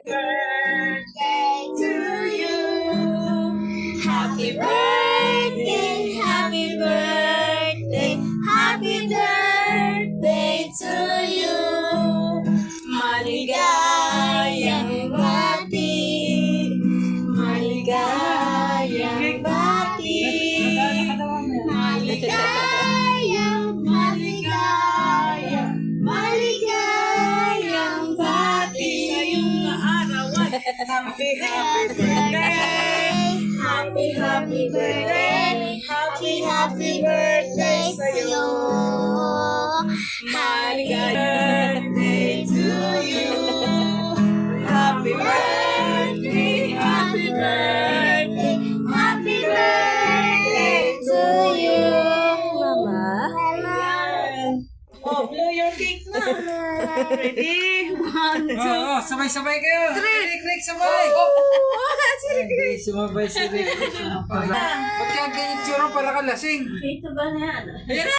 birthday to you. Happy birthday, happy birthday, happy birthday to you. Maligayang bati, maligayang bati, maligayang, maligayang, maligayang bati sa iyong kaarawan. Happy, happy birthday, happy, happy birthday, happy, happy birthday sa iyo. Maligayang birthday to you. Happy birthday, happy birthday, happy birthday to you. Mama. Oh, blow your cake na. Ready? 1, 2. Oo, sabay-sabay kayo. Rick, sabay. Hindi, sumabay si Rick. Ba't kaya ganyan tsura pala ka lasing? Ito ba na yan?